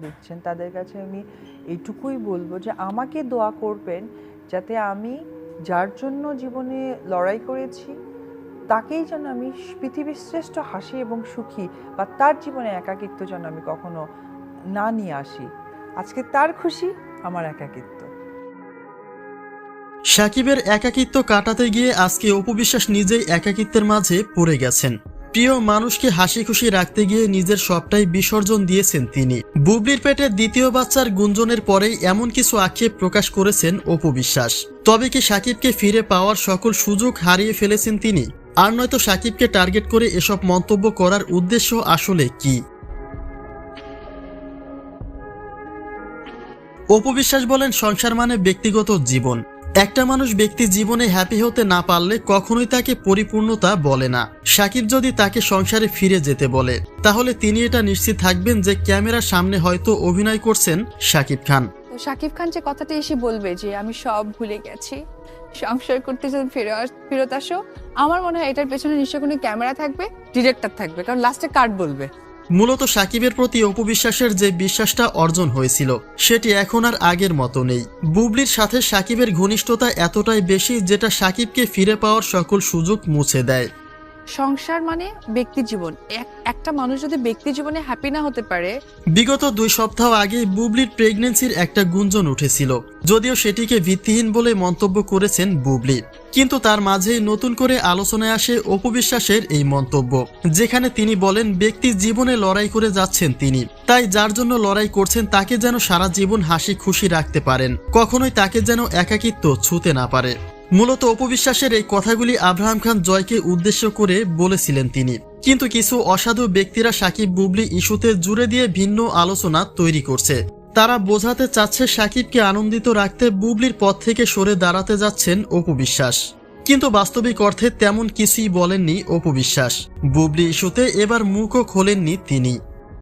দিচ্ছেন তাদের কাছে আমি এইটুকুই বলবো যে আমাকে দোয়া করবেন যাতে আমি যার জন্য জীবনে লড়াই করেছি তাকেই যেন আমি পৃথিবীর শ্রেষ্ঠ হাসি এবং সুখী বা তার জীবনে একাকিত্ব যেন আমি কখনো না নিয়ে আসি। আজকে তার খুশি, আমার একাকিত্ব। সাকিবের একাকিত্ব কাটাতে গিয়ে আজকে অপু বিশ্বাস নিজেই একাকিত্বের মাঝে পড়ে গেছেন। প্রিয় মানুষকে হাসি খুশি রাখতে গিয়ে নিজের সবটাই বিসর্জন দিয়েছেন তিনি। বুবলির পেটে দ্বিতীয় বাচ্চার গুঞ্জনের পরেই এমন কিছু আক্ষেপ প্রকাশ করেছেন অপু বিশ্বাস। তবে কি সাকিবকে ফিরে পাওয়ার সকল সুযোগ হারিয়ে ফেলেছেন তিনি? আর নয়তো সাকিবকে টার্গেট করে এসব মন্তব্য করার উদ্দেশ্য আসলে কি? অপু বিশ্বাস বলেন, সংসার মানে ব্যক্তিগত জীবন। একটা মানুষ ব্যক্তি জীবনে হ্যাপি হতে না পারলে কখনোই তাকে পরিপূর্ণতা বলে না। সাকিব যদি তাকে সংসারে ফিরে যেতে বলে তাহলে তিনি এটা নিশ্চিত থাকবেন যে ক্যামেরার সামনে হয়তো অভিনয় করছেন সাকিব খান। সাকিব খান যে কথাটা এসে বলবে যে আমি সব ভুলে গেছি, সংসার করতে যদি ফেরত আসো, আমার মনে হয় এটার পেছনে নিশ্চয় কোনো ক্যামেরা থাকবে, ডিরেক্টর থাকবে, কারণ লাস্টে কাট বলবে। মূলত সাকিবের প্রতি অপু বিশ্বাসের যে বিশ্বাসটা অর্জন হয়েছিল সেটি এখন আর আগের মতো নেই। বুবলির সাথে সাকিবের ঘনিষ্ঠতা এতটাই বেশি যেটা সাকিবকে ফিরে পাওয়ার সকল সুযোগ মুছে দেয়। সংসার মানে ব্যক্তি জীবন, একটা মানুষ যদি ব্যক্তি জীবনে হ্যাপি না হতে পারে। বিগত 2 সপ্তাহ আগে বুবলির প্রেগন্যান্সির একটা গুঞ্জন উঠেছিল, যদিও সেটিকে ভিত্তিহীন বলে মন্তব্য করেছেন বুবলি। কিন্তু তার মাঝেই নতুন করে আলোচনায় আসে অপু বিশ্বাসের এই মন্তব্য, যেখানে তিনি বলেন ব্যক্তি জীবনে লড়াই করে যাচ্ছেন তিনি, তাই যার জন্য লড়াই করছেন তাকে যেন সারা জীবন হাসি খুশি রাখতে পারেন, কখনোই তাকে যেন একাকিত্ব ছুঁতে না পারে। মূলত অপু বিশ্বাসের এই কথাগুলি আব্রাহাম খান জয়কে উদ্দেশ্য করে বলেছিলেন তিনি। কিন্তু কিছু অসাধু ব্যক্তিরা সাকিব বুবলি ইস্যুতে জুড়ে দিয়ে ভিন্ন আলোচনা তৈরি করছে। তারা বোঝাতে চাচ্ছে সাকিবকে আনন্দিত রাখতে বুবলির পথ থেকে সরে দাঁড়াতে যাচ্ছেন অপু বিশ্বাস। কিন্তু বাস্তবিক অর্থে তেমন কিছুই বলেননি অপু বিশ্বাস। বুবলি ইস্যুতে এবার মুখও খোলেননি তিনি।